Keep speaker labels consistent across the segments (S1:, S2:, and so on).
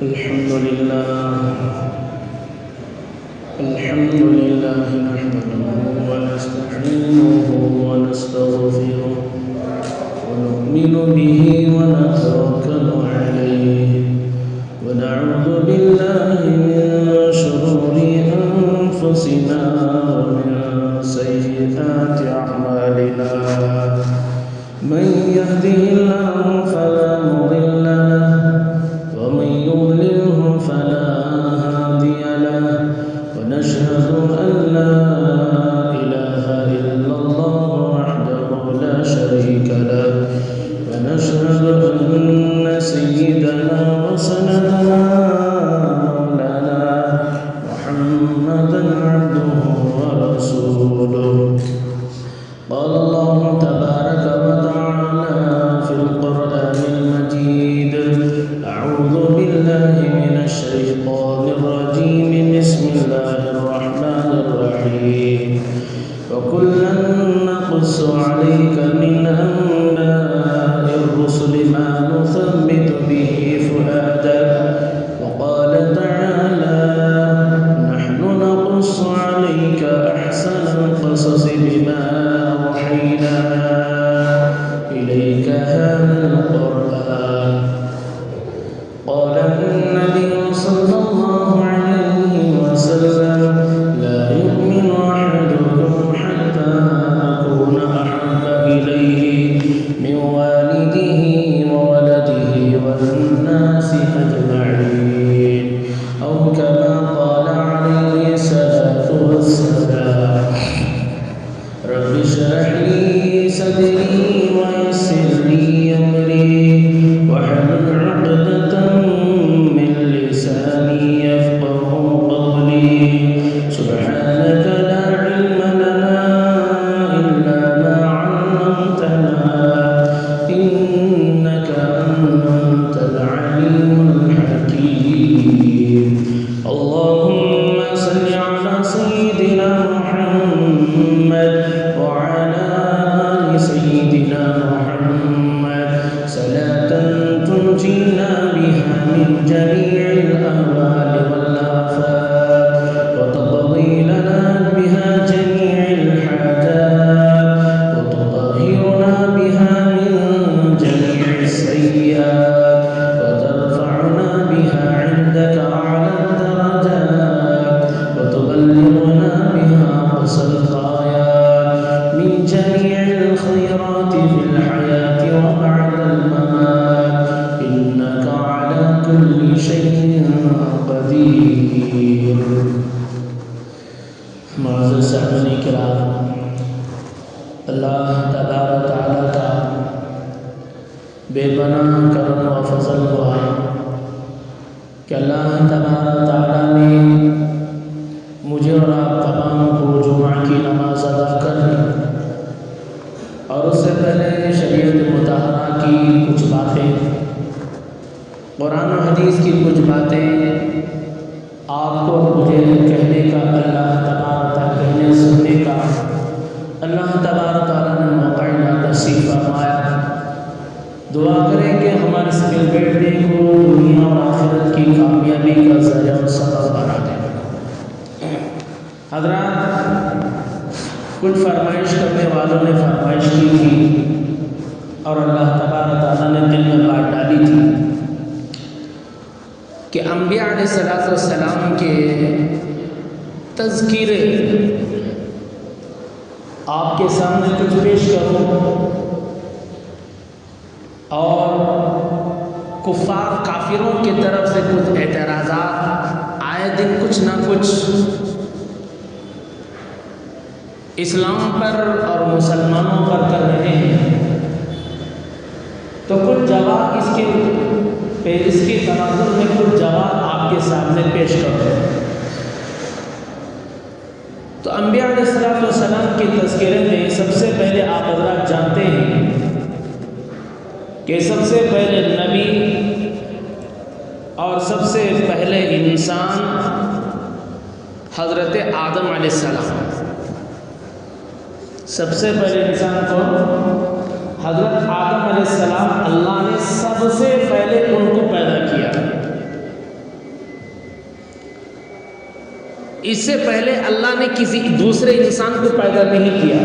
S1: الحمد لله نحمده ونستعينه ونستغفره ونؤمن به ونتوكل عليه ونعوذ بالله من شرور أنفسنا ومن سيئات أعمالنا من يهده الله فلا مضل له ومن يضلله فلا هادي له ونشهد أن لا إله إلا الله وحده لا شريك له ونشهد أن سيدنا وسندنا مولانا محمدا عبده ورسوله قال الله تبارك وتعالى في القرآن المجيد أعوذ بالله من الشيطان الرجيم بسم الله الرحمن الرحيم وكلا نقص عليك من أنباء الرسل ما نثبت به فؤادك وقال تعالى نحن نقص عليك أحسن القصص بما أوحينا إليك هذا القرآن قال النبي صلى الله عليه وسلم لا يؤمن أحدكم حتى أكون أحب إليه من والده وولده والناس أجمعين أو كما قال عليه الصلاة والسلام رب اشرح لي صدري ويسر لي أمري واحلل عقدة من لساني يفقهوا قولي سبحانك لا علم لنا إلا ما علمتنا إنك أنت العليم الحكيم اللهم صل على سيدنا محمد وعلى آل سيدنا محمد صلاة تنجينا بها من جميع الأهوال والآفات وتقضي لنا بها جميع الحاجات وتطهرنا بها من جميع السيئات وترفعنا بها عندك أعلى الدرجات وتبلغنا بها أقصى الغايات من جميع الخيرات في الحياة وبعد الممات إنك على كل شيء قدير معزز سامعین کرام اللہ تبارک و تعالیٰ کا بے پناہ کرم و فضل ہوا کہ اللہ تبارک و تعالیٰ نے مجھے اور آپ تمام کو جمعہ کی نماز ادا کرنی اور اس سے پہلے شریعت مطہرہ کی کچھ باتیں قرآن و حدیث کی کچھ باتیں آپ کو مجھے کہنے کا اللہ تبارک تعالیٰ کہنے سننے کا اللہ تبارک تعالیٰ نے موقع نصیب فرمایا دعا کریں کہ ہمارے اس مل بیٹھنے کو دنیا اور آخرت کی کامیابی کا ذریعہ و سبب بنا دیں حضرات کچھ فرمائش کرنے والوں نے فرمائش کی تھی اور اللہ تبارک تعالیٰ نے دل میں بات ڈالی تھی کہ انبیاء علیہ السلام کے تذکیرے آپ کے سامنے کچھ پیش کروں اور کفار کافروں کی طرف سے کچھ اعتراضات آئے دن کچھ نہ کچھ اسلام پر اور مسلمانوں پر کر رہے ہیں تو کچھ جواب اس کی تناظر میں کچھ جواب آپ کے سامنے پیش کرتے ہیں تو انبیاء علیہ السلام کے تذکرے میں سب سے پہلے آپ حضرات جانتے ہیں کہ سب سے پہلے نبی اور سب سے پہلے انسان حضرت آدم علیہ السلام سب سے پہلے انسان کو حضرت آدم علیہ السلام اللہ نے سب سے پہلے ان کو پیدا کیا اس سے پہلے اللہ نے کسی دوسرے انسان کو پیدا نہیں کیا،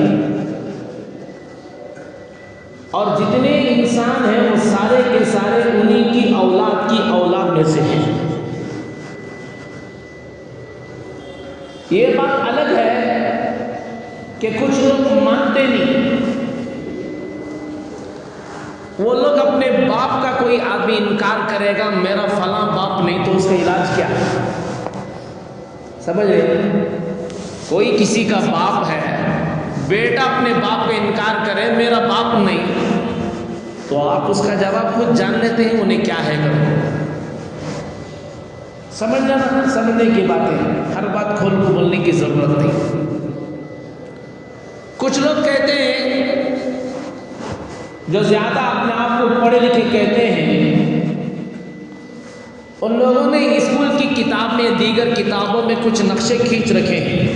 S1: اور جتنے انسان ہیں وہ سارے کے سارے انہی کی اولاد میں سے ہیں۔ یہ بات الگ ہے کہ کچھ لوگ مانتے نہیں، وہ لوگ اپنے باپ کا کوئی آدمی انکار کرے گا، میرا فلاں باپ نہیں، تو اس کا علاج کیا ہے؟ سمجھ رہے؟ کوئی کسی کا باپ ہے، بیٹا اپنے باپ کا انکار کرے میرا باپ نہیں، تو آپ اس کا جواب خود جان لیتے ہیں انہیں کیا ہے کرو۔ سمجھنے کی باتیں، ہر بات کھول کو بولنے کی ضرورت نہیں۔ کچھ لوگ کہتے ہیں، جو زیادہ اپنے آپ کو پڑھے لکھے کہتے ہیں، ان لوگوں نے اسکول کی کتاب میں دیگر کتابوں میں کچھ نقشے کھینچ رکھے ہیں،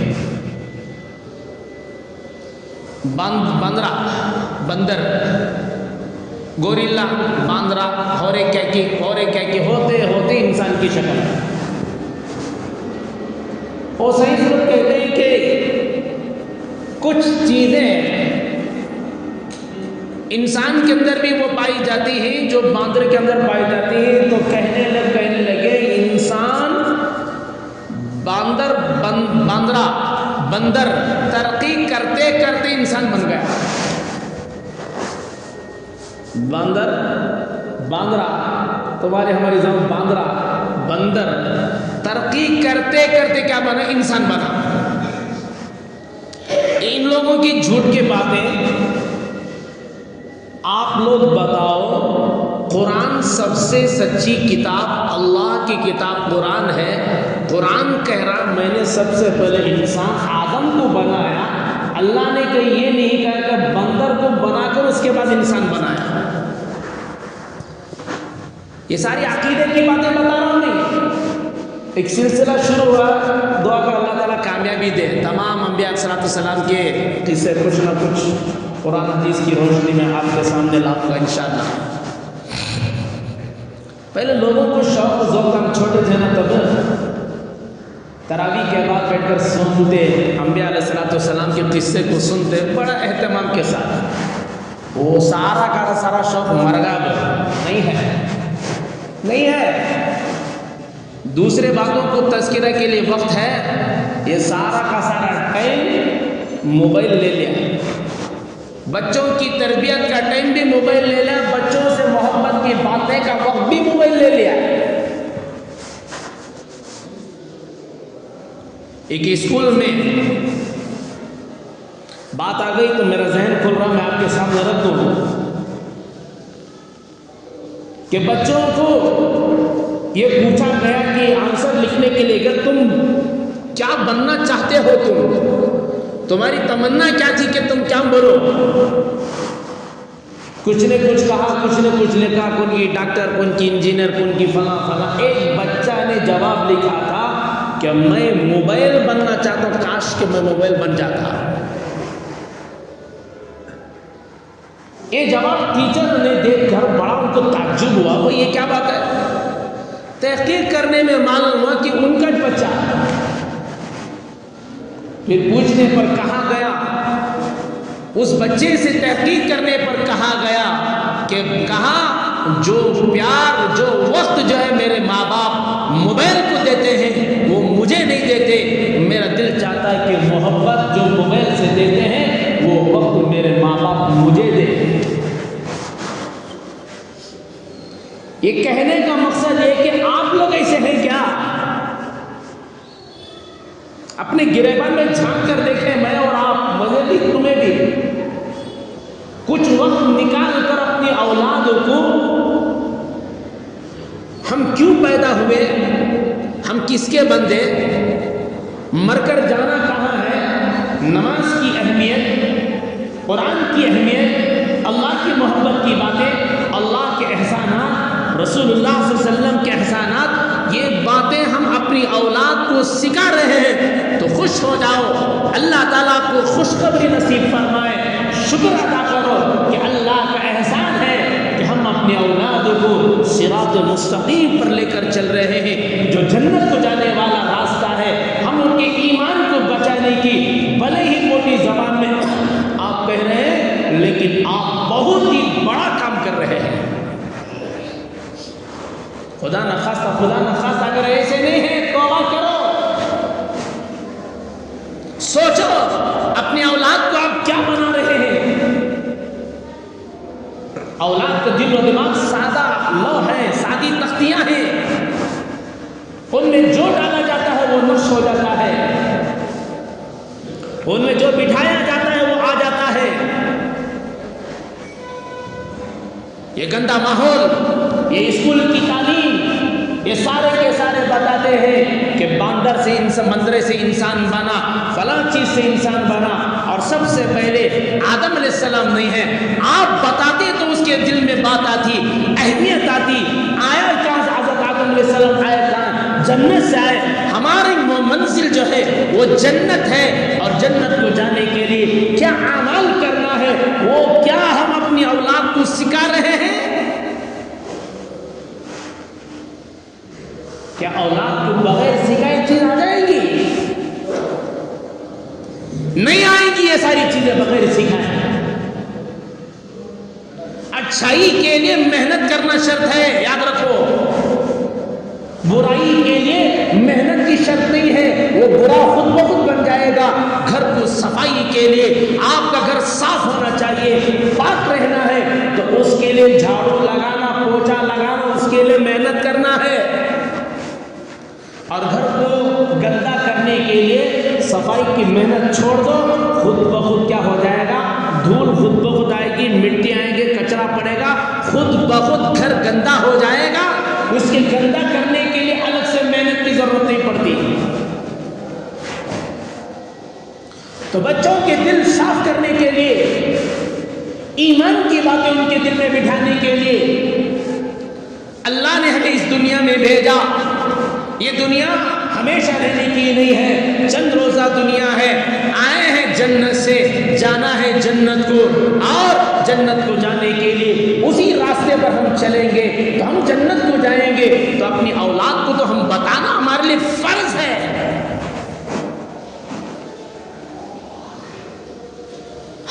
S1: بندر، گوریلا، باندرا، ہورے کیکی ہوتے انسان کی شکل۔ اور سائنس لوگ کہتے ہیں کہ کچھ چیزیں انسان کے اندر بھی وہ پائی جاتی ہیں جو باندر کے اندر پائی جاتی ہیں، تو کہنے لگے انسان بندر ترقی کرتے کرتے انسان بن گیا۔ باندرا تمہارے ہماری زبان باندرا، بندر ترقی کرتے کرتے کیا بنا؟ انسان بنا۔ ان لوگوں کی جھوٹ کی باتیں، آپ لوگ بتاؤ، قرآن سب سے سچی کتاب اللہ کی کتاب قرآن ہے۔ قرآن کہہ رہا میں نے سب سے پہلے انسان آدم کو بنایا، اللہ نے کہ یہ نہیں کہا کہ بندر کو بنا کر اس کے بعد انسان بنایا۔ یہ ساری عقیدے کی باتیں بتا رہا ہوں نہیں، ایک سلسلہ شروع ہوا، دعا کر اللہ تعالیٰ کامیابی دے۔ تمام انبیاء علیہ السلام کے قصے کچھ نہ کچھ قرآن حدیث کی روشنی میں آپ کے سامنے لاؤں گا انشاءاللہ۔ پہلے لوگوں کو شوق و ذوق، ہم چھوٹے تھے نا تب تراویح کے بعد بیٹھ کر سنتے، انبیاء علیہ السلام کے قصے کو سنتے بڑا اہتمام کے ساتھ۔ وہ سارا کا سارا شوق مرگا نہیں ہے۔ دوسرے باتوں کو تذکرہ کے لیے وقت ہے، یہ سارا کا سارا ٹائم موبائل لے لیا، بچوں کی تربیت کا ٹائم بھی موبائل لے لیا، بچوں سے محبت کی باتیں کا وقت بھی موبائل لے لیا۔ ایک اسکول میں بات آ گئی تو میرا ذہن کھل رہا، میں آپ کے سامنے رکھ دوں کہ بچوں کو یہ پوچھا گیا کہ آنسر لکھنے کے لیے کہ تم کیا بننا چاہتے ہو، تمہاری تمنا کیا تھی کہ تم کیا بنو؟ کچھ نے کچھ کہا، کچھ نے کچھ لکھا، کون کی ڈاکٹر، کون کی انجینئر، کون کی فلاں۔ ایک بچہ نے جواب لکھا تھا کہ میں موبائل بننا چاہتا ہوں، کاش کہ میں موبائل بن جاتا۔ یہ جواب ٹیچر نے دیکھ کر بڑا ان کو تعجب ہوا، وہ یہ کیا بات ہے؟ تحقیق کرنے میں معلوم ہوا کہ ان کا بچہ، پھر پوچھنے پر کہا گیا، اس بچے سے تحقیق کرنے پر کہا گیا کہ جو پیار، جو وقت جو ہے میرے ماں باپ موبائل کو دیتے ہیں وہ مجھے نہیں دیتے، میرا دل چاہتا ہے کہ محبت جو موبائل سے دیتے ہیں وہ وقت میرے ماں باپ مجھے دے۔ یہ کہنے کا مقصد ہے کہ آپ لوگ ایسے ہیں کیا؟ اپنے گریبان میں جھانک کر دیکھیں، میں اور آپ، مجھے بھی تمہیں بھی کچھ وقت نکال کر اپنی اولاد کو، ہم کیوں پیدا ہوئے، ہم کس کے بندے، مر کر جانا کہاں ہے، نماز کی اہمیت، قرآن کی اہمیت، اللہ کی محبت کی باتیں، اللہ کے احسانات، رسول اللہ صلی اللہ علیہ وسلم کے احسانات، یہ باتیں ہم اپنی اولاد کو سکھا رہے ہیں تو خوش ہو جاؤ، اللہ تعالیٰ کو خوشخبری نصیب فرمائے، شکر ادا کرو کہ اللہ کا احسان ہے کہ ہم اپنی اولاد کو صراط مستقیم پر لے کر چل رہے ہیں، جو جنت کو جانے والا راستہ ہے، ہم ان کے بہت ہی بڑا کام کر رہے ہیں. خدا نخواستہ اگر ایسے نہیں ہے توبہ کرو. سوچو اپنی اولاد کو آپ کیا بنا رہے ہیں. اولاد کا دل و دماغ سادہ لو ہے، سادی تختیاں ہیں، ان میں جو ڈالا جاتا ہے وہ نقش ہو جاتا ہے، ان میں جو بٹھایا جاتا ہے وہ آ جاتا ہے. یہ گندا ماحول، یہ اسکول کی تعلیم، یہ سارے کے سارے بتاتے ہیں کہ باندر سے مندرے سے انسان بنا، فلاں چیز سے انسان بنا، اور سب سے پہلے آدم علیہ السلام نہیں ہے. آپ بتاتے تو اس کے دل میں بات آتی، اہمیت آتی. آیا کہاں سے حضرت آدم علیہ السلام آئے؟ کہاں؟ جنت سے آئے. ہماری منزل جو ہے وہ جنت ہے، اور جنت کو جانے کے لیے کیا اعمال کرنا ہے وہ کیا ہم اپنی اولاد کو سکھا رہے ہیں؟ کیا اولاد کو بغیر سکھائے چیز آ جائے گی؟ نہیں آئے گی یہ ساری چیزیں بغیر سکھائے. اچھائی کے لیے محنت کرنا شرط ہے، یاد رکھو. برائی کے لیے محنت کی شرط نہیں ہے، وہ برا خود بخود بن جائے گا. گھر کو صفائی کے لیے آپ کا گھر صاف ہونا چاہیے، پاک رہنا ہے، تو اس کے لیے جھاڑو لگانا، پوچھا لگانا، اس کے لیے محنت کرنا ہے. اور گھر کو گندا کرنے کے لیے صفائی کی محنت چھوڑ دو، خود بخود کیا ہو جائے گا؟ دھول خود بخود آئے گی، مٹی آئیں گے، کچرا پڑے گا، خود بخود گھر گندا ہو جائے گا. اس کے گندا کرنے کے لیے الگ سے محنت کی ضرورت نہیں پڑتی. تو بچوں کے دل صاف کرنے کے لیے، ایمان کی باتیں ان کے دل میں بٹھانے کے لیے اللہ نے ہمیں اس دنیا میں بھیجا. یہ دنیا ہمیشہ رہنے کی نہیں ہے، چند روزہ دنیا ہے. آئے ہیں جنت سے، جانا ہے جنت کو، اور جنت کو جانے کے لیے اسی راستے پر ہم چلیں گے. تو ہم جنت کو جائیں گے تو اپنی اولاد کو تو ہم بتانا ہمارے لیے فرض ہے.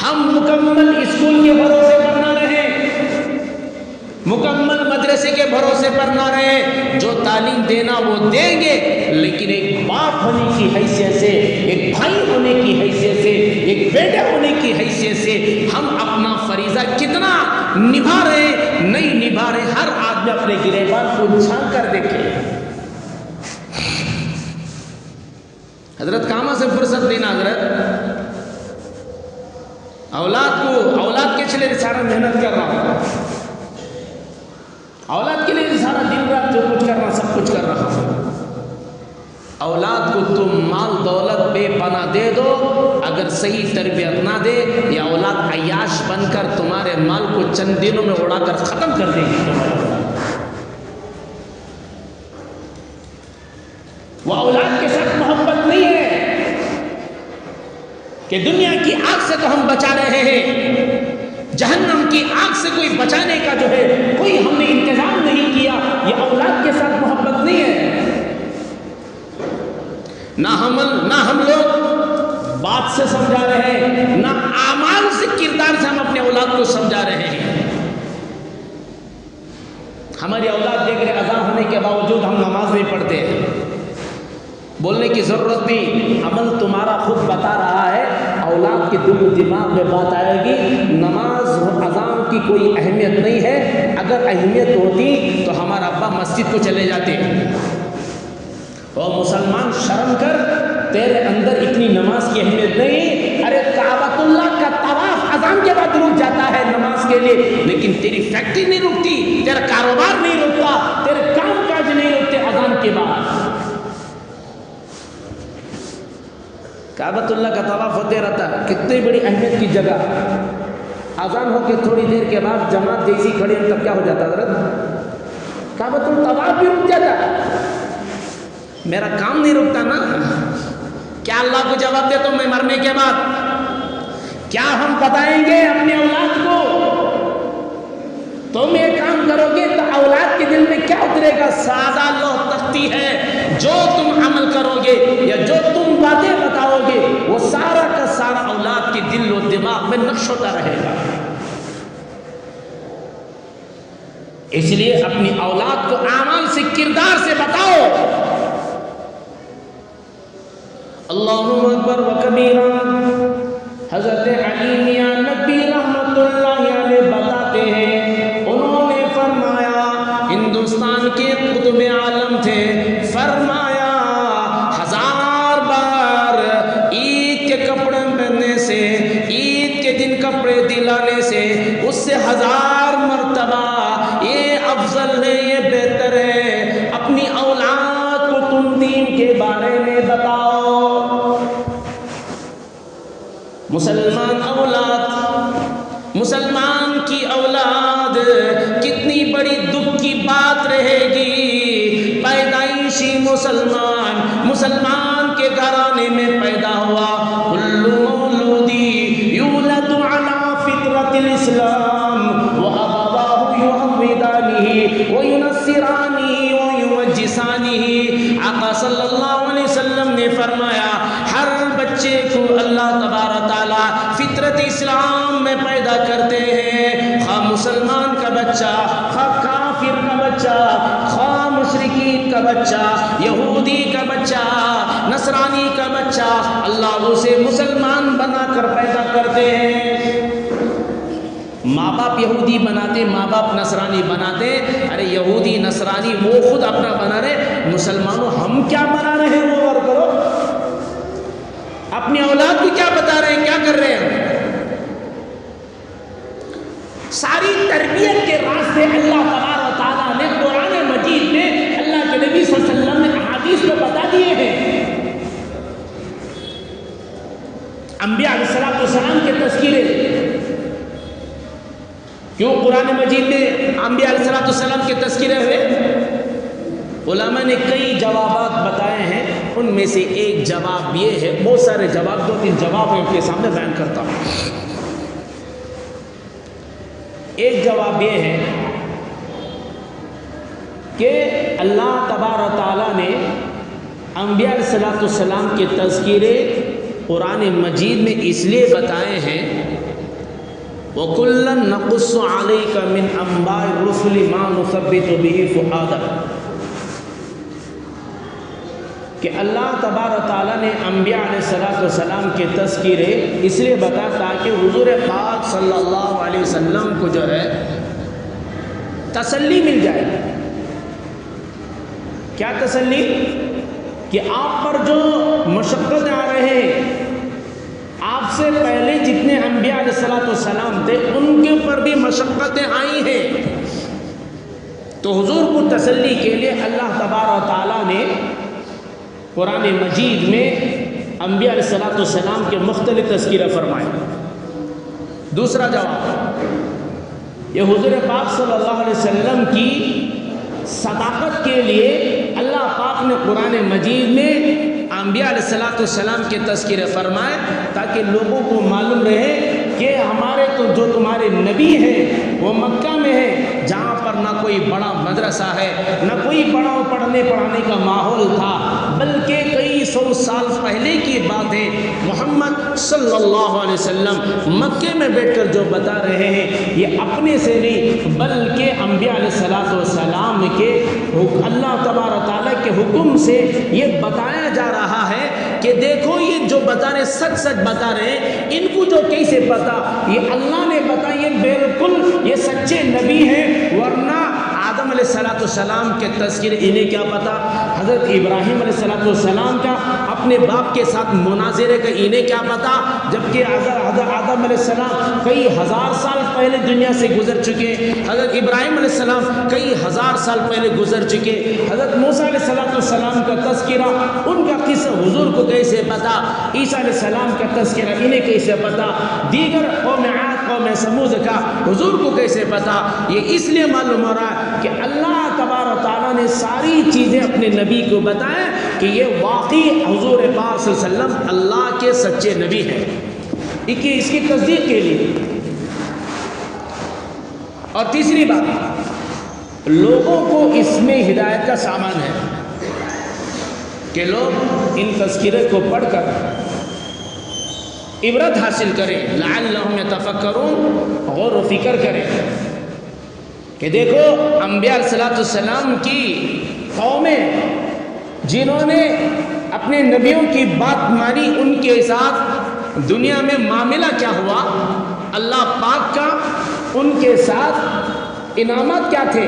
S1: ہم مکمل اسکول کے بھروسے پر نہ رہیں، مکمل مدرسے کے بھروسے پر نہ رہے. جو تعلیم دینا وہ دیں گے، لیکن ایک باپ ہونے کی حیثیت سے، ایک بھائی ہونے کی حیثیت سے، ایک بیٹے ہونے کی حیثیت سے ہم اپنا فریضہ کتنا نبھا رہے نہیں نبھا رہے. ہر آدمی اپنے گریبان کو جھانک کر دیکھے. حضرت کہاں سے فرصت دینا حضرت؟ اولاد کے چلے سارا محنت کر رہا ہوں، اولاد کے لیے سارا دن رات جو کچھ کرنا سب کچھ کر رہا ہوں. اولاد کو تم مال دولت بے پناہ دے دو، اگر صحیح تربیت نہ دے، یا اولاد عیاش بن کر تمہارے مال کو چند دنوں میں اڑا کر ختم کر دے گی. وہ اولاد کے ساتھ محبت نہیں ہے کہ دنیا کی آگ سے تو ہم بچا رہے ہیں، جہنم کی آگ سے کوئی بچانے کا جو ہے کوئی ہم نے انتظام نہیں کیا. یہ اولاد کے ساتھ محبت نہیں ہے. نہ ہم لوگ بات سے سمجھا رہے ہیں، نہ اعمال سے، کردار سے ہم اپنے اولاد کو سمجھا رہے ہیں. ہماری اولاد دیکھ رہے اذان ہونے کے باوجود ہم نماز نہیں پڑھتے ہیں. بولنے کی ضرورت نہیں، عمل تمہارا خود بتا رہا ہے. اولاد کے دل و دماغ میں بات آئے گی. نماز اذان کی کوئی اہمیت نہیں ہے، اگر اہمیت ہوتی تو ہمارا ابا مسجد کو چلے جاتے. اور مسلمان شرم کر، تیرے اندر اتنی نماز کی اہمیت نہیں. ارے کعبۃ اللہ کا طواف اذان کے بعد رک جاتا ہے نماز کے لیے، لیکن تیری فیکٹری نہیں رکتی، تیرا کاروبار نہیں رکتا، تیرے کام کاج نہیں رکتے اذان کے بعد. کعبۃ اللہ کا طواف ہوتے رہتا، کتنی بڑی اہمیت کی جگہ. اذان ہو کے تھوڑی دیر کے بعد جماعت جیسی کھڑی تب کیا ہو جاتا حضرت؟ کعبۃ الطواف بھی رک جاتا. میرا کام نہیں رکتا نا. کیا اللہ کو جواب دے تو میں مرنے کے بعد کیا ہم بتائیں گے اپنے اولاد کو؟ تم یہ کام کرو گے تو اولاد کے دل میں کیا اترے گا؟ سادہ لوح تختی ہے. جو تم عمل کرو گے یا جو تم باتیں بتاؤ گے وہ سارا کا سارا اولاد کے دل و دماغ میں نقش ہوتا رہے گا. اس لیے اپنی اولاد کو اعمال سے، کردار سے بتاؤ۔ اللہ اکبر و کبیرہ۔ حضرت علی میاں نبی رحمت اللہ علیہ بتاتے ہیں، انہوں نے فرمایا، ہندوستان کے قطب عالم تھے، فرمایا 1000 بار عید کے کپڑے پہننے سے، عید کے دن کپڑے دلانے سے، اس سے 1000 مرتبہ یہ افضل ہے، یہ بہتر ہے اپنی اولاد کو تم دین کے بارے میں بتاؤ۔ مسلمان اولاد، مسلمان کی اولاد کتنی بڑی دکھ کی بات رہے گی۔ پیدائشی مسلمان، مسلمان کے گھرانے میں پیدا ہوا، کل مولود یولد علی فطرت الاسلام وابواہ یحودانہ وینصرانہ ویمجسانہ۔ آقا صلی اللہ علیہ وسلم نے فرمایا، ہر بچے کو اللہ تبارک تعالیٰ فطرت اسلام میں پیدا کرتے ہیں، خواہ مسلمان کا بچہ، خواہ کافر کا بچہ، خواہ مشرکین کا بچہ، یہودی کا بچہ، نصرانی کا بچہ، اللہ اسے مسلمان بنا کر پیدا کرتے ہیں۔ ماں باپ یہودی بناتے، ماں باپ نصرانی بناتے، ارے یہودی نصرانی وہ خود اپنا بنا رہے، مسلمانوں ہم کیا بنا رہے ہیں؟ وہ غور کرو، اپنی اولاد کو کیا بتا رہے ہیں، کیا کر رہے ہیں؟ ساری تربیت کے راستے اللہ تبارک و تعالیٰ نے قرآن مجید میں، اللہ کے نبی صلی اللہ علیہ وسلم نے احادیث میں بتا دیے ہیں۔ انبیاء علیہ السلام کے تذکرے، کیوں قرآن مجید میں انبیاء علیہ السلام کے تذکرے ہوئے؟ علماء نے کئی جوابات بتائے ہیں، ان میں سے ایک جواب یہ ہے، بہت سارے جواب، 2-3 جواب میں آپ کے سامنے بیان کرتا ہوں۔ ایک جواب یہ ہے کہ اللہ تبارک تعالیٰ نے انبیاء علیہ السلام کے تذکرے قرآن مجید میں اس لیے بتائے ہیں، وَكُلًّا نَقُصُّ عَلَيْكَ مِنْ أَنْبَاءِ الرُّسُلِ مَا نُثَبِّتُ بِهِ فُؤَادَكَ، کہ اللہ تبارک تعالیٰ نے انبیاء علیہ السلام کے تذکرے اس لیے بتایا تاکہ حضور پاک صلی اللہ علیہ وسلم کو جو ہے تسلی مل جائے۔ کیا تسلی؟ کہ آپ پر جو مشقت آ رہے ہیں، آپ سے پہلے جتنے انبیاء علیہ السلام تھے ان کے اوپر بھی مشقتیں آئی ہیں، تو حضور کو تسلی کے لیے اللہ تبارک تعالیٰ نے قرآن مجید میں انبیاء علیہ السلام کے مختلف تذکرہ فرمائے۔ دوسرا جواب، یہ حضور پاک صلی اللہ علیہ وسلم کی صداقت کے لیے اللہ پاک نے قرآن مجید میں انبیاء علیہ السلام کے تذکرے فرمائے تاکہ لوگوں کو معلوم رہے کہ ہمارے تو جو تمہارے نبی ہیں وہ مکہ میں ہے، جہاں پر نہ کوئی بڑا مدرسہ ہے، نہ کوئی بڑا پڑھنے پڑھانے کا ماحول تھا، بلکہ کئی 100 سال پہلے کی بات ہے، محمد صلی اللہ علیہ وسلم مکے میں بیٹھ کر جو بتا رہے ہیں یہ اپنے سے نہیں بلکہ انبیاء علیہ السلام کے اللہ تبارک تعالیٰ کے حکم سے یہ بتایا جا رہا ہے کہ دیکھو یہ جو بتا رہے سچ سچ بتا رہے ہیں، ان کو جو کیسے پتا، یہ اللہ نے بتا، یہ بالکل یہ سچے نبی ہیں، ورنہ آدم علیہ السلام کے تذکرے انہیں کیا پتا، حضرت ابراہیم علیہ السلام کا اپنے باپ کے ساتھ مناظرے کا انہیں کیا پتا، جبکہ حضرت آدم علیہ السلام کئی ہزار سال پہلے دنیا سے گزر چکے، حضرت ابراہیم علیہ السلام کئی ہزار سال پہلے گزر چکے، حضرت موسیٰ علیہ السلام کا تذکرہ ان کا قصہ حضور کو کیسے پتا، عیسیٰ علیہ السلام کا تذکرہ انہیں کیسے پتا، دیگر قوم عاد قوم سمود کا حضور کو کیسے پتا، یہ اس لیے معلوم ہو رہا ہے کہ اللہ تبارک تعالیٰ نے ساری چیزیں اپنے نبی کو بتائیں کہ یہ واقعی حضور پاک صلی اللہ علیہ وسلم اللہ کے سچے نبی ہیں، اس کی تصدیق کے لیے۔ اور تیسری بات، لوگوں کو اس میں ہدایت کا سامان ہے کہ لوگ ان تذکرے کو پڑھ کر عبرت حاصل کریں، لعلہم یتفکرون، غور و فکر کریں۔ کہ دیکھو انبیاء علیہ السلام کی قومیں جنہوں نے اپنے نبیوں کی بات مانی، ان کے ساتھ دنیا میں معاملہ کیا ہوا، اللہ پاک کا ان کے ساتھ انعامات کیا تھے،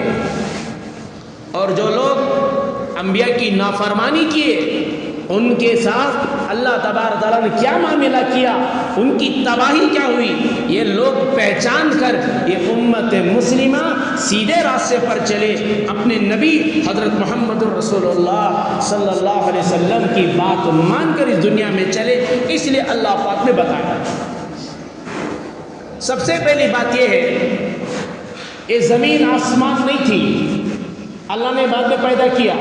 S1: اور جو لوگ انبیاء کی نافرمانی کیے ان کے ساتھ اللہ تبارک تعالیٰ نے کیا معاملہ کیا، ان کی تباہی کیا ہوئی، یہ لوگ پہچان کر یہ امت مسلمہ سیدھے راستے پر چلے، اپنے نبی حضرت محمد رسول اللہ صلی اللہ علیہ وسلم کی بات مان کر اس دنیا میں چلے، اس لیے اللہ پاک نے بتایا۔ سب سے پہلی بات یہ ہے، یہ زمین آسمان نہیں تھی، اللہ نے بعد میں پیدا کیا۔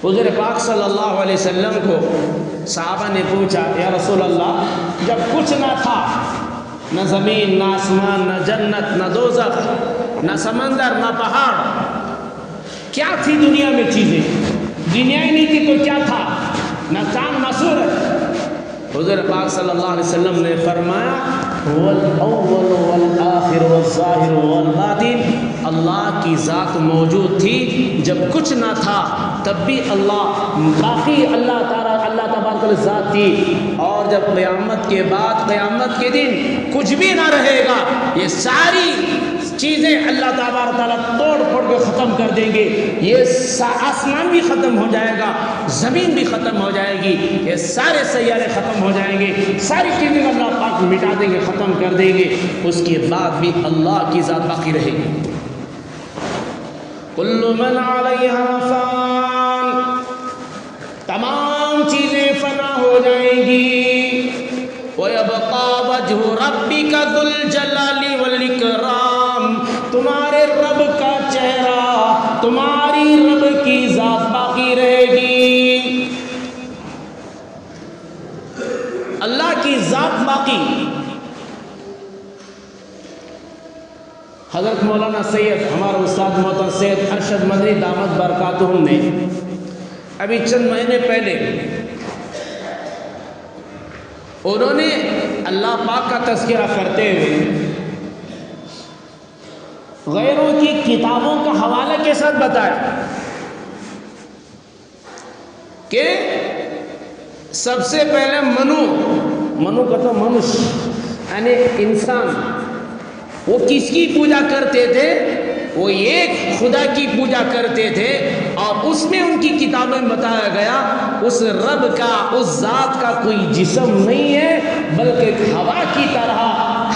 S1: حضور پاک صلی اللہ علیہ وسلم کو صحابہ نے پوچھا، یا رسول اللہ، جب کچھ نہ تھا، نہ زمین، نہ آسمان، نہ جنت، نہ دوزخ، نہ سمندر، نہ پہاڑ، کیا تھی دنیا میں چیزیں؟ دنیا ہی نہیں تھی تو کیا تھا؟ نہ چاند نہ سورج۔ حضور پاک صلی اللہ علیہ وسلم نے فرمایا، هو الاول والآخر والظاہر والباطن، اللہ کی ذات موجود تھی جب کچھ نہ تھا، تب بھی اللہ باقی اللہ تبارک و ذات تھی، اور جب قیامت کے بعد قیامت کے دن کچھ بھی نہ رہے گا، یہ ساری چیزیں اللہ تبارک تعالیٰ توڑ پھوڑ کے ختم کر دیں گے، یہ آسمان بھی ختم ہو جائے گا، زمین بھی ختم ہو جائے گی، یہ سارے سیارے ختم ہو جائیں گے، ساری چیزیں اللہ پاک مٹا دیں گے، ختم کر دیں گے، اس کے بعد بھی اللہ کی ذات باقی رہے گی۔ کل من علیہا فان، تمام چیزیں فنا ہو جائیں گی، وَيَبْقَى وَجْهُ رَبِّكَ ذُو الْجَلَالِ وَالْإِكْرَامِ، تمہارے رب کا چہرہ، تمہاری رب کی ذات باقی رہے گی، اللہ کی ذات باقی۔ حضرت مولانا سید، ہمارا استاد محترم سید ارشد مدنی دامت برکاتہم نے ابھی چند مہینے پہلے انہوں نے اللہ پاک کا تذکرہ کرتے ہوئے غیروں کی کتابوں کا حوالہ کے ساتھ بتایا کہ سب سے پہلے منو کا تو منش یعنی انسان، وہ کس کی پوجا کرتے تھے؟ وہ ایک خدا کی پوجا کرتے تھے، اور اس میں ان کی کتابیں بتایا گیا اس رب کا، اس ذات کا کوئی جسم نہیں ہے بلکہ ہوا کی طرح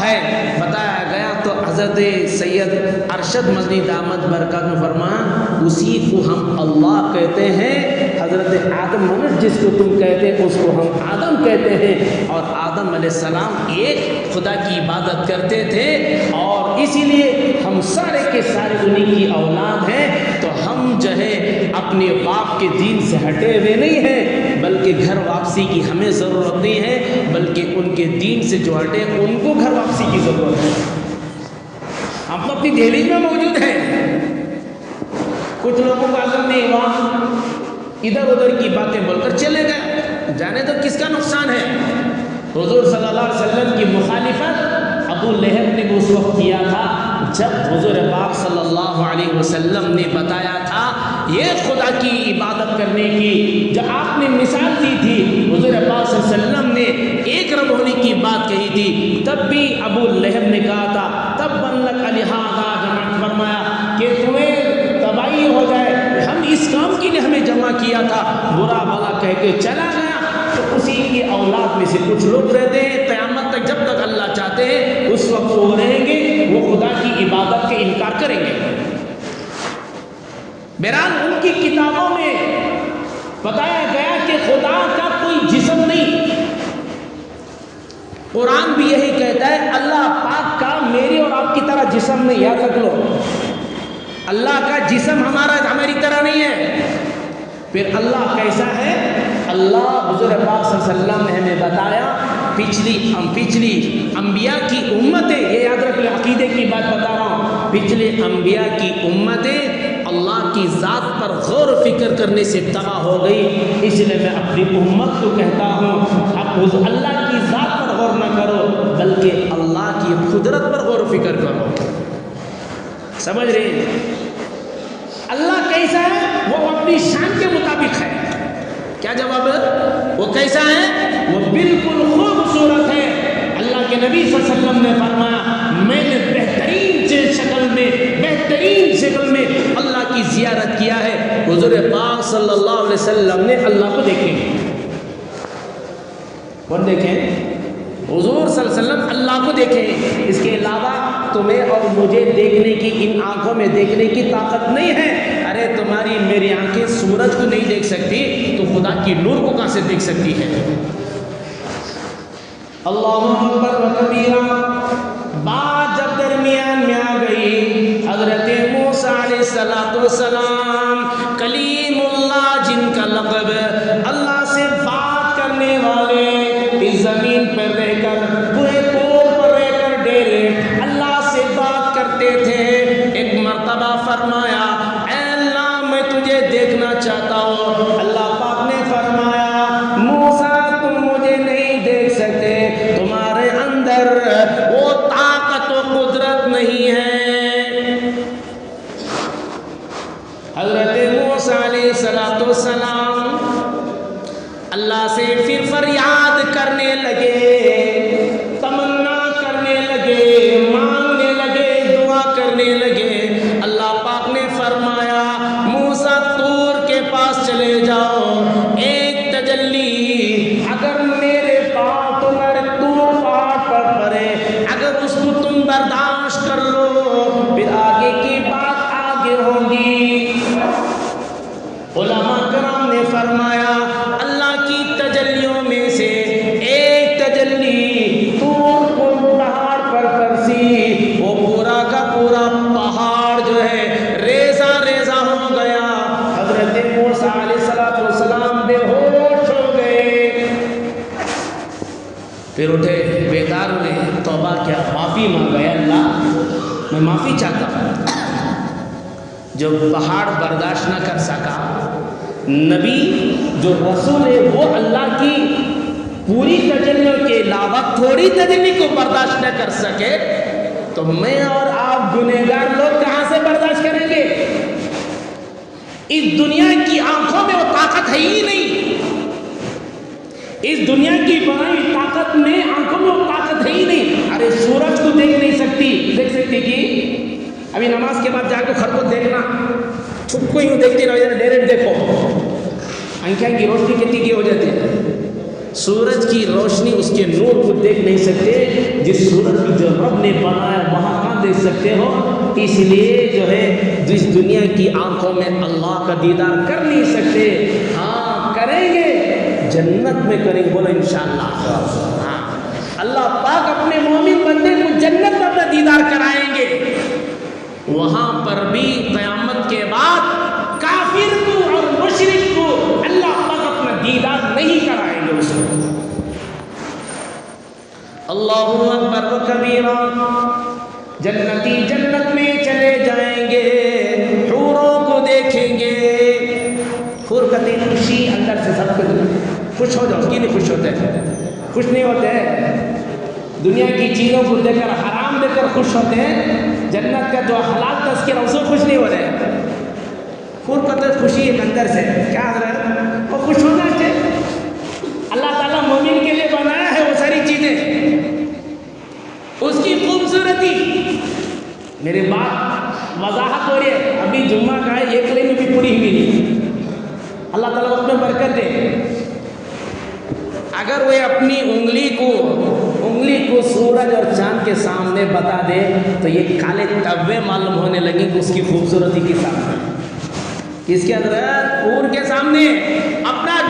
S1: ہے، بتایا گیا۔ تو حضرت سید ارشد مدنی دامت برکات میں فرمایا، اسی کو ہم اللہ کہتے ہیں، حضرت آدم منش جس کو تم کہتے ہیں اس کو ہم آدم کہتے ہیں، اور آدم علیہ السلام ایک خدا کی عبادت کرتے تھے، اور اسی لیے ہم سارے کے سارے انہی کی اولاد ہیں۔ تو ہم جو ہے اپنے باپ کے دین سے ہٹے ہوئے نہیں ہیں، بلکہ گھر واپسی کی ہمیں ضرورت نہیں ہے، بلکہ ان کے دین سے جو ہٹے ان کو گھر واپسی کی ضرورت ہے۔ ہم تو اپنی دہلیز میں موجود ہیں، کچھ لوگوں کو عزم نہیں ہوا، ادھر ادھر کی باتیں بول کر چلے گئے، جانے تو کس کا نقصان ہے؟ حضور صلی اللہ علیہ وسلم کی مخالفت ابو لہب نے اس وقت کیا تھا جب حضور پاک صلی اللہ علیہ وسلم نے بتایا تھا یہ خدا کی عبادت کرنے کی، جو آپ نے مثال دی تھی، حضور پاک صلی اللہ علیہ وسلم نے ایک رب ہونے کی بات کہی تھی، تب بھی ابو لہب نے کہا تھا تب بنلک لہذا جمع، فرمایا کہ تمہیں تباہی ہو جائے، ہم اس کام کے لیے ہمیں جمع کیا تھا، برا بھلا کہہ کے چلا گیا۔ تو اسی کی اولاد میں سے کچھ لوگ رہتے ہیں قیامت تک، جب تک اللہ چاہتے ہیں اس وقت وہ رہیں گے، وہ خدا کی عبادت کے انکار کریں گے۔ بہرحال ان کی کتابوں میں بتایا گیا کہ خدا کا کوئی جسم نہیں، قرآن بھی یہی کہتا ہے اللہ پاک کا میری اور آپ کی طرح جسم نہیں، یاد رکھ لو، اللہ کا جسم ہماری طرح نہیں ہے۔ پھر اللہ کیسا ہے؟ اللہ حضور پاک صلی اللہ علیہ وسلم نے ہمیں بتایا، پچھلی انبیاء کی امتیں، یہ یاد رکھ لیں، عقیدے کی بات بتا رہا ہوں، پچھلے انبیاء کی امتیں اللہ کی ذات پر غور و فکر کرنے سے تباہ ہو گئی، اس لیے میں اپنی امت کو کہتا ہوں اب اللہ کی ذات پر غور نہ کرو بلکہ اللہ کی قدرت پر غور و فکر کرو۔
S2: سمجھ رہے ہیں؟ اللہ کیسا ہے؟ وہ اپنی شان کے مطابق ہے. کیا جواب ہے؟ وہ کیسا ہے؟ وہ بالکل خوبصورت ہے. اللہ کے نبی صلی اللہ علیہ وسلم نے فرمایا میں نے بہترین شکل میں اللہ کی زیارت کیا ہے. حضور پاک صلی اللہ علیہ وسلم نے اللہ کو دیکھے. کون دیکھے؟ حضور صلی اللہ علیہ وسلم اللہ کو دیکھے. اس کے علاوہ تمہیں اور مجھے دیکھنے کی، ان آنکھوں میں دیکھنے کی طاقت نہیں ہے. ارے تمہاری میری آنکھیں سورج کو نہیں دیکھ سکتی تو خدا کی نور کو کہاں سے دیکھ سکتی ہے؟ اللہ اکبر و کبیرہ. بات جب درمیان میں آ گئی، حضرت موسیٰ علیہ السلام کلیم اللہ جن کا لقب اللہ سے بات کرنے والے، اس زمین پر رہ کر، کوہ طور پر رہ کر ڈیرے اللہ سے بات کرتے تھے. ایک مرتبہ فرمایا اے اللہ میں تجھے دیکھنا چاہتا ہوں. اللہ پاک نے فرمایا موسیٰ تم مجھے نہیں دیکھ سکتے، تمہارے اندر وہ طاقت و قدرت نہیں ہے. حضرت موسیٰ علیہ السلام اللہ سے پھر فریاد کرنے لگے، تمنا کرنے لگے، مانگنے لگے، دعا کرنے لگے. اللہ پاک نے فرمایا موسیٰ طور کے پاس چلے جاؤ. ایک تجلی اگر میرے پاس تمہارے طور پہاڑ پر پڑے، اگر اس کو تم برداشت کر لو، پھر آگے کی بات آگے ہوگی. علماء کرام نے فرمایا اللہ کی تجلیوں میں سے ایک تجلی طور کو پہاڑ پر کرسی، وہ پورا کا پورا پہاڑ جو ہے ریزہ ریزہ ہو گیا. حضرت موسیٰ علیہ السلام بے ہوش ہو گئے. پھر اٹھے، بیدار ہوئے، توبہ کیا، معافی مانگا. اللہ میں معافی چاہتا ہوں. جو پہاڑ برداشت نہ کر سکا، نبی جو رسول ہے وہ اللہ کی پوری تجلیوں کے علاوہ تھوڑی تجلی کو برداشت نہ کر سکے تو میں اور آپ گنہگار لوگ کہاں سے برداشت کریں گے؟ اس دنیا کی آنکھوں میں وہ طاقت ہے ہی نہیں. اس دنیا کی بنائی طاقت میں آنکھوں میں وہ طاقت ہے ہی نہیں. ارے سورج کو دیکھ نہیں سکتی کہ ابھی نماز کے بعد جا کے خر کو دیکھنا، چھپ کو یوں دیکھتی رہو، ڈائریکٹ دیکھو، آنکھیں کی روشنی کتنی کی ہو جاتی ہے. سورج کی روشنی اس کے نور کو دیکھ نہیں سکتے. جس سورج کو جو رب نے بنایا وہاں کہاں دیکھ سکتے ہو؟ اس لیے جو ہے جس دنیا کی آنکھوں میں اللہ کا دیدار کر نہیں سکتے، ہاں کریں گے جنت میں کریں گے. بولو انشاءاللہ. ہاں اللہ پاک اپنے مومن بندے کو جنت میں اپنا دیدار کرائیں گے. وہاں پر بھی قیامت کے بعد کافر کو اور مشرک کو اللہ پاک اپنا دیدار نہیں کرائیں گے. اس کو اللہ اکبر و کبیرہ. جنتی جنت میں چلے جائیں گے، حوروں کو دیکھیں گے. حور کہتے ہیں خوشی اندر سے سب کو خوش ہو جاؤ. کی نہیں خوش ہوتے؟ خوش نہیں ہوتے. دنیا کی چیزوں کو دیکھ کر، حرام دیکھ کر خوش ہوتے ہیں. جنت کا جو حلال تذکرہ اس کو خوش نہیں ہو رہے. خود قدر خوشی ایک اندر سے. کیا حضرت؟ وہ خوش ہونا چاہیے. اللہ تعالیٰ مومن کے لیے بنایا ہے وہ ساری چیزیں، اس کی خوبصورتی. میری بات وضاحت ہو رہی ہے. ابھی جمعہ کا ہے، ایک لائن بھی پوری ہوئی نہیں. اللہ تعالیٰ اس میں برکت دے. اگر وہ اپنی انگلی کو سورج اور چاند کے سامنے بتا دے تو یہ کالے تبے معلوم ہونے لگیں کہ اس کی خوبصورتی کے سامنے. کس کے اندر؟ حور کے سامنے. اپنا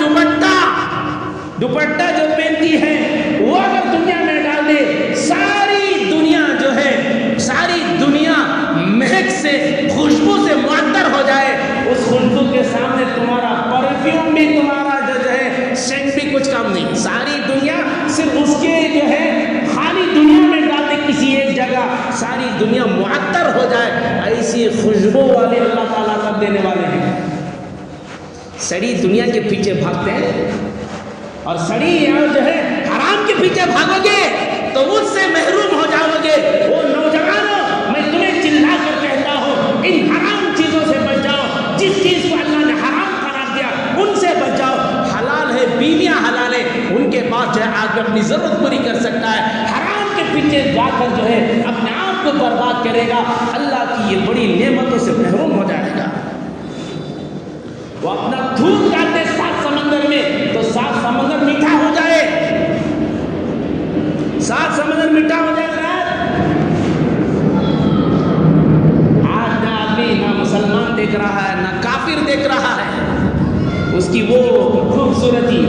S2: دوپٹہ جو پہنتی ہے وہ اگر دنیا میں ڈال دے، ساری دنیا جو ہے، ساری دنیا مہک سے، خوشبو سے معطر ہو جائے، اس خوشبو کے سامنے تمہارا پرفیوم بھی، تمہارا جو ہے سینٹ بھی کچھ کام نہیں. ساری دنیا صرف اس کے جو ہے خالی دنیا میں ڈال دے کسی ایک جگہ، ساری دنیا معطر ہو جائے. ایسی خوشبو والے اللہ تعالیٰ کر دینے والے ہیں. سڑی دنیا کے پیچھے بھاگتے ہیں اور سڑی جو ہے حرام کے پیچھے بھاگو گے تو اس سے محروم ہو جاؤ گے. وہ نوجوانوں، میں تمہیں چلا کر کہتا ہوں ان حرام چیزوں سے بچ جاؤ، جس چیز کو اللہ نے حرام قرار دیا ان سے بچ جاؤ۔ حلال ہے، بیویاں حلال ہے، ان کے پاس جو ہے آدمی اپنی ضرورت پوری کر سکتا ہے۔ حرام کے پیچھے جا کر جو ہے اپنے آپ کو برباد کرے گا، اللہ کی یہ بڑی نعمتوں سے محروم ہو جائے گا۔ وہ اپنا دودھ ڈالتے 7 سمندر میں تو 7 سمندر میٹھا ہو جائے، 7 سمندر میٹھا ہو جائے۔ آج نہ آدمی نہ مسلمان دیکھ رہا ہے نہ کافر دیکھ رہا ہے اس کی وہ خوبصورتی۔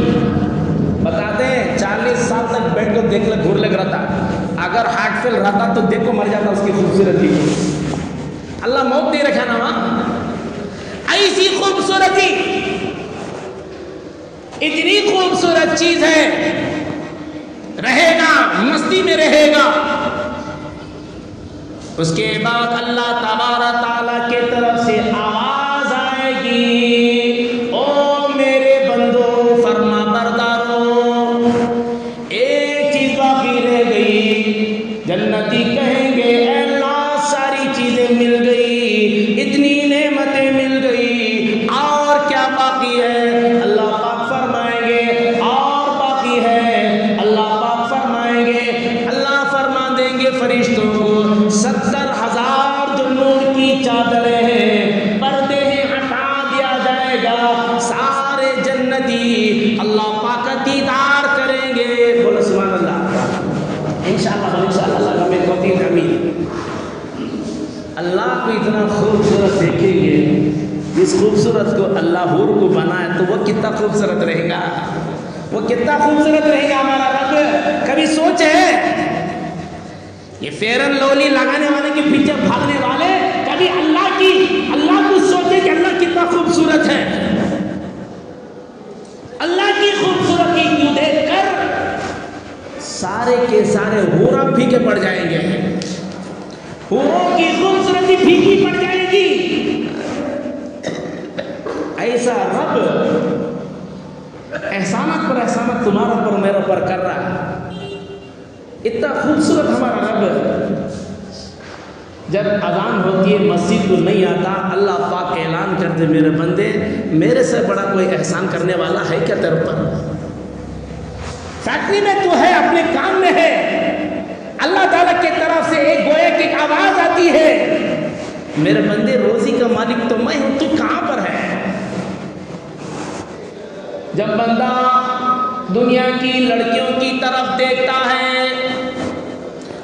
S2: بتاتے ہیں 40 سال تک بیٹھ کر دیکھ گھور لگ رہا تھا، اگر ہارٹ فیل رہتا تو دیکھو مر جاتا اس کی خوبصورتی۔ اللہ موت دے رکھا نا وہاں، ایسی خوبصورتی، اتنی خوبصورت چیز ہے، رہے گا مستی میں رہے گا۔ اس کے بعد اللہ تبارک تعالیٰ کے طرف سے آواز آئے گی، او میرے بندو فرما بردارو، ایک چیز باقی رہ گئی۔ جنتی کہیں گے اے اللہ ساری چیزیں مل گئی، اتنی نعمتیں مل گئی، اور کیا باقی ہے؟ اللہ پاک فرمائیں گے اور باقی ہے۔ اللہ پاک فرمائیں گے، اللہ فرما دیں گے فرشتوں کو 70,000 جو نور کی چادریں ہیں، پردے ہیں، ہٹا دیا جائے گا، سارے جنتی اللہ پاک کا دیدار کریں گے۔ بولو سبحان اللہ، انشاءاللہ انشاءاللہ اللہ ہمیں توفیق امین۔ اللہ کو اتنا خوبصورت دیکھیں گے، جس خوبصورت کو اللہ حور کو بنائے تو وہ کتنا خوبصورت رہے گا، وہ کتنا خوبصورت رہے گا ہمارا رب۔ کبھی سوچے یہ فیئر اینڈ لولی لگانے والے کے پیچھے بھاگنے والے، کبھی اللہ کو سوچے کہ اللہ کتنا خوبصورت ہے۔ اللہ کی خوبصورتی کیوں دیکھ کر سارے کے سارے حورا پھیکے پڑ جائیں گے، حوروں کی خوبصورتی پھیکی پڑ جائے گی۔ ایسا رب احسانات پر احسانات تمہارا پر میرے پر کر رہا ہے، اتنا خوبصورت ہمارا رب۔ جب اذان ہوتی ہے مسجد کو نہیں آتا، اللہ پاک اعلان کرتے میرے بندے میرے سے بڑا کوئی احسان کرنے والا ہے کیا تیرے پر؟ فیکٹری میں تو ہے، اپنے کام میں ہے، اللہ تعالیٰ کی طرف سے ایک گویا کی ایک آواز آتی ہے، میرے بندے روزی کا مالک تو میں ہوں، تو کہاں پر ہے؟ جب بندہ دنیا کی لڑکیوں کی طرف دیکھتا ہے،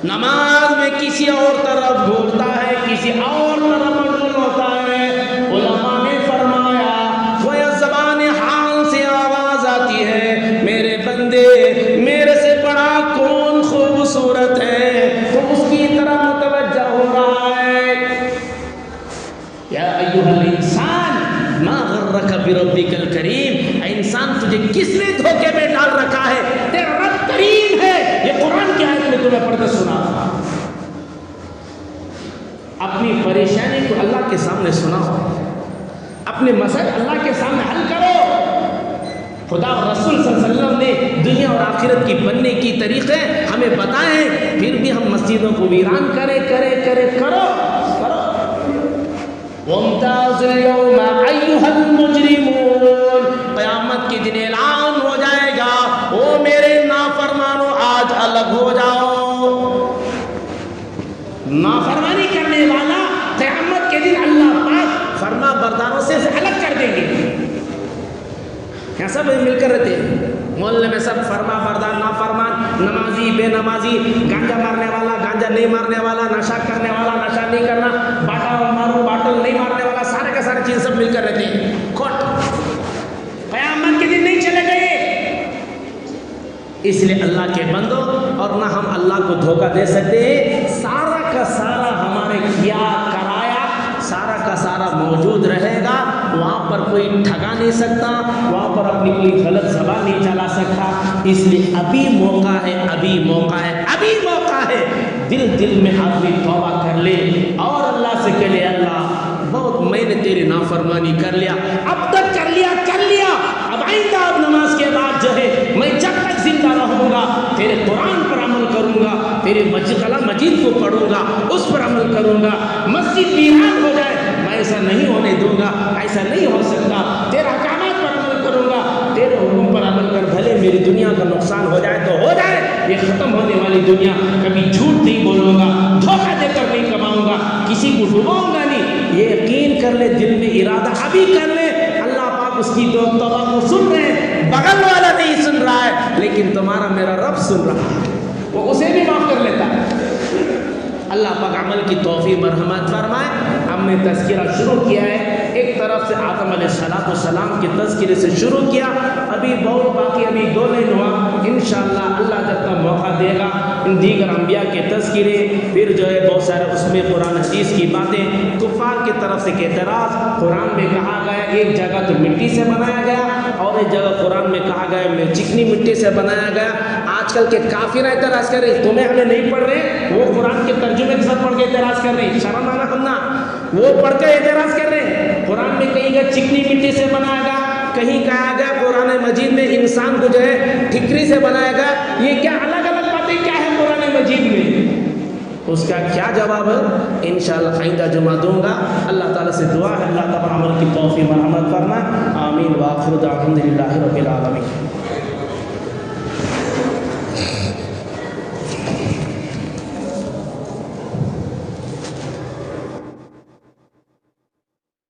S2: نماز میں کسی اور طرف گھورتا ہے، کسی اور طرف مشغول ہوتا ہے، علماء نے فرمایا گویا زبان حال سے آواز آتی ہے، میرے بندے میرے سے بڑا کون خوبصورت ہے، تو اس کی طرف متوجہ ہو رہا ہے۔ یا ایھا الانسان ما غرک بربک الکریم، اے انسان تجھے کس نے دھوکے میں ڈال رکھا ہے؟ تیرا رب کریم ہے۔ یہ قرآن کی آیت میں تمہیں پڑھ کر سنا تھا۔ اپنی پریشانی کو اللہ کے سامنے سناؤ، اپنے مسائل اللہ کے سامنے حل کرو۔ خدا اور رسول صلی اللہ علیہ وسلم نے دنیا اور آخرت کی بننے کی طریقے ہمیں بتائے، پھر بھی ہم مسجدوں کو ویران کرو۔ وَامْتَازُوا الْيَوْمَ أَيُّهَا الْمُجْرِمُونَ، قیامت کے دن اعلان ہو جائے گا، او میرے نافرمانو آج الگ ہو جاؤ۔ نافرمانی کرنے والا قیامت کے دن اللہ پاک فرما برداروں سے الگ کر دیں گے۔ یہاں سب مل کر رہتے ہیں محلے میں، سب فرما بردار نافرمان، نمازی بے نمازی، گانجا مارنے والا گانجا نہیں مارنے والا، نشہ کرنے والا نشہ نہیں کرنا، باٹا مارو باٹل نہیں مارنے والا، سارے کا سارے چیز سب مل کر رہتے ہیں۔ کھوٹ، قیامت کے دن نہیں چلے گئے۔ اس لیے اللہ کے بندو، اور نہ ہم اللہ کو دھوکہ دے سکتے ہیں، سارا کا سارا ہمارے کیا کرایا سارا کا سارا موجود رہے گا، وہاں پر کوئی ٹھگا نہیں سکتا، وہاں پر اپنی کوئی غلط زبان نہیں چلا سکتا۔ اس لیے ابھی موقع ہے، دل میں آدمی توبہ کر لے اور اللہ سے کہے اللہ بہت میں نے تیری نافرمانی کر لیا، اب تک کر لیا، اب آئندہ اب نماز کے بعد جو ہے میں جب تک زندہ رہوں گا تیرے قرآن پر عمل کروں گا، تیرے کلام مجید کو پڑھوں گا، اس پر عمل کروں گا۔ مسجد ویران ہو جائے میں ایسا نہیں ہونے دوں گا، ایسا نہیں ہو سکتا۔ تیرے احکامات پر عمل کروں گا، تیرے حکم پر عمل کر، بھلے میری دنیا کا نقصان ہو جائے تو ہو جائے، یہ ختم ہونے والی دنیا، کبھی جھوٹ نہیں بولوں گا، دھوکہ دے کر نہیں کماؤں گا، کسی کو ڈباؤں گا نہیں۔ یہ یقین کر لے، دل میں ارادہ ابھی کر لے، اللہ پاک اس کی توبہ کو سن رہے ہیں، بغل والا نہیں سن رہا ہے لیکن تمہارا میرا رب سن رہا ہے، وہ اسے بھی معاف کر لیتا ہے۔ اللہ پاک عمل کی توفیق مرحمت فرمائے۔ ہم نے تذکرہ شروع کیا ہے، ایک طرف سے آدم علیہ السلام کے تذکرے سے شروع کیا، ابھی بہت باقی، ابھی 2 دن ہوا، انشاءاللہ اللہ جب تک موقع دے گا ان دیگر انبیاء کے تذکرے، پھر جو ہے بہت سارے اس میں قرآن حدیث کی باتیں، کفار کی طرف سے اعتراض، قرآن میں کہا گیا ایک جگہ تو مٹی سے بنایا گیا اور ایک جگہ قرآن میں کہا گیا چکنی مٹی سے بنایا گیا۔ آج کل کے کافر اعتراض کر رہے، تمہیں ہمیں نہیں پڑھ رہے، وہ قرآن کے ترجمے کے ساتھ پڑھ کے اعتراض کر رہے ہیں، شرم آنا ہمنا، وہ پڑھ کے اعتراض کر رہے ہیں۔ قرآن میں کہیں گا چکنی مٹی سے بنایا گا، کہیں کہا گیا قرآن مجید میں انسان کو جو ہے ٹھکری سے بنایا گا، یہ کیا الگ الگ باتیں کیا ہے قرآن مجید میں؟ اس کا کیا جواب ہے انشاءاللہ آئندہ جمعہ دوں گا۔ اللہ تعالیٰ سے دعا ہے اللہ تعالیٰ عمل کی توفیق مرحمت فرمائے، آمین، وآخر دعوانا الحمدللہ رب العالمین۔